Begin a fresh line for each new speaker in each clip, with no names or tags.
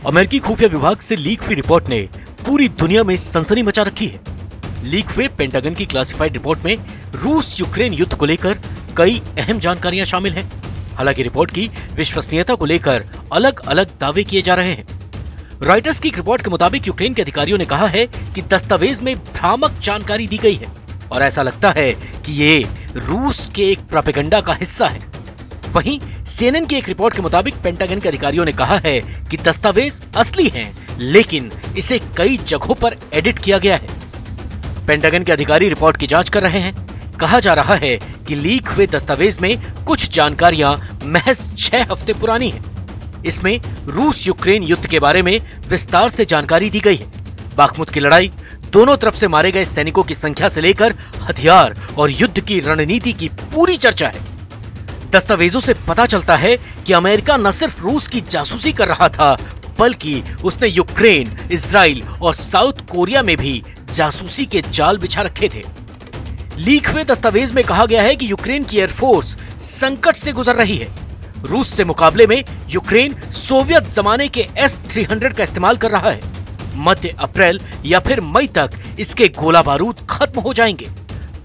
अमेरिकी खुफिया विभाग से लीक हुई रिपोर्ट ने पूरी दुनिया में सनसनी मचा रखी है। लीक हुए पेंटागन की क्लासिफाइड रिपोर्ट में रूस यूक्रेन युद्ध को लेकर कई अहम जानकारियां शामिल हैं। हालांकि रिपोर्ट की विश्वसनीयता को लेकर अलग अलग दावे किए जा रहे हैं। रॉयटर्स की रिपोर्ट के मुताबिक यूक्रेन के अधिकारियों ने कहा है कि दस्तावेज में भ्रामक जानकारी दी गई है और ऐसा लगता है कि ये रूस के एक प्रोपेगेंडा का हिस्सा है। वहीं सीएनएन की एक रिपोर्ट के मुताबिक पेंटागन के अधिकारियों ने कहा है कि दस्तावेज असली हैं, लेकिन इसे कई जगहों पर एडिट किया गया है। पेंटागन के अधिकारी रिपोर्ट की जांच कर रहे हैं। कहा जा रहा है कि लीक हुए दस्तावेज में कुछ जानकारियां महज 6 हफ्ते पुरानी हैं। इसमें रूस यूक्रेन युद्ध के बारे में विस्तार से जानकारी दी गई है। बाखमुत की लड़ाई, दोनों तरफ से मारे गए सैनिकों की संख्या से लेकर हथियार और युद्ध की रणनीति की पूरी चर्चा है। दस्तावेजों से पता चलता है कि अमेरिका न सिर्फ रूस की जासूसी कर रहा था, बल्कि उसने यूक्रेन, इजराइल और साउथ कोरिया में भी जासूसी के जाल बिछा रखे थे। लीक हुए दस्तावेज में कहा गया है कि यूक्रेन की एयरफोर्स संकट से गुजर रही है। रूस से मुकाबले में यूक्रेन सोवियत जमाने के S-300 का इस्तेमाल कर रहा है। मध्य अप्रैल या फिर मई तक इसके गोला बारूद खत्म हो जाएंगे।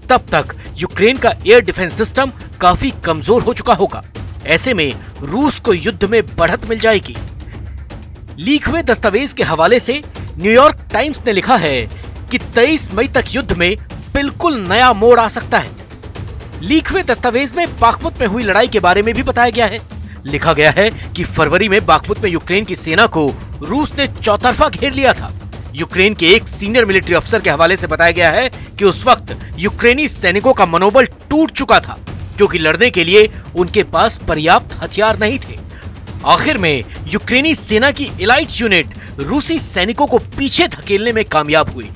तब तक यूक्रेन का एयर डिफेंस सिस्टम काफी कमजोर हो चुका होगा। ऐसे में रूस को युद्ध में बढ़त मिल जाएगी। लीक हुए दस्तावेज के हवाले से न्यूयॉर्क टाइम्स ने लिखा है कि 23 मई तक युद्ध में बिल्कुल नया मोड़ आ सकता है। लीक हुए दस्तावेज में बाखमुत में हुई लड़ाई के बारे में भी बताया गया है। लिखा गया है कि फरवरी में बाखमुत में यूक्रेन की सेना को रूस ने चौतरफा घेर लिया था। यूक्रेन के एक सीनियर मिलिट्री अफसर के हवाले से बताया गया है कि उस वक्त यूक्रेनी सैनिकों का मनोबल टूट चुका था, क्योंकि लड़ने के लिए उनके पास पर्याप्त हथियार नहीं थे। आखिर में यूक्रेनी सेना की एलाइट यूनिट रूसी सैनिकों को पीछे धकेलने में कामयाब हुई।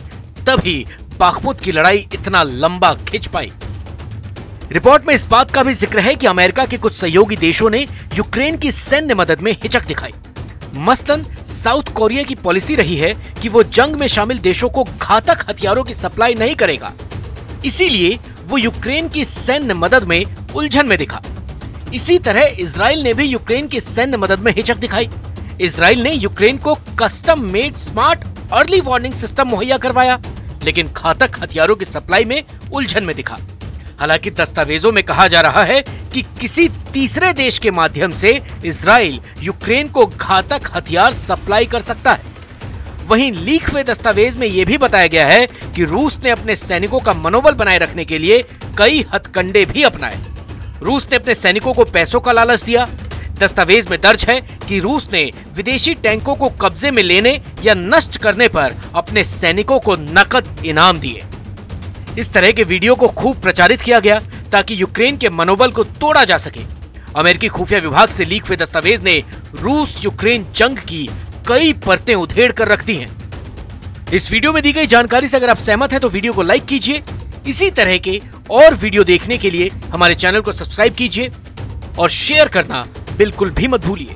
तभी बाखमुत की लड़ाई इतना लंबा खिंच पाई। रिपोर्ट में इस बात का भी जिक्र है कि अमेरिका के कुछ सहयोगी देशों ने यूक्रेन की सैन्य मदद में हिचक दिखाई। मसलन साउथ कोरिया की पॉलिसी रही है कि वो जंग में शामिल देशों को घातक हथियारों की सप्लाई नहीं करेगा, इसीलिए वो यूक्रेन की सैन्य मदद में उलझन में दिखा। इसी तरह इजराइल ने भी यूक्रेन की सैन्य मदद में हिचक दिखाई। इजराइल ने यूक्रेन को custom made smart early warning system मुहैया करवाया, लेकिन घातक हथियारों की सप्लाई में उलझन में दिखा। हालांकि दस्तावेजों में कहा जा रहा है कि किसी तीसरे देश के माध्यम से इजराइल यूक्रेन को घातक हथियार सप्लाई कर सकता है। वहीं लीक हुए दस्तावेज में यह भी बताया गया है कि रूस ने अपने सैनिकों का मनोबल बनाए रखने के लिए कई हथकंडे भी अपनाए। रूस ने अपने सैनिकों को पैसों का लालच दिया। दस्तावेज में दर्ज है कि रूस ने विदेशी टैंकों को कब्जे में लेने या नष्ट करने पर अपने सैनिकों को नकद इनाम दिए। इस तरह के वीडियो को खूब प्रचारित किया गया ताकि यूक्रेन के मनोबल को तोड़ा जा सके। अमेरिकी खुफिया विभाग से लीक हुए दस्तावेज ने रूस यूक्रेन जंग की कई परतें उधेड़ कर रख दी हैं। इस वीडियो में दी गई जानकारी से अगर आप सहमत हैं तो वीडियो को लाइक कीजिए। इसी तरह के और वीडियो देखने के लिए हमारे चैनल को सब्सक्राइब कीजिए और शेयर करना बिल्कुल भी मत भूलिए।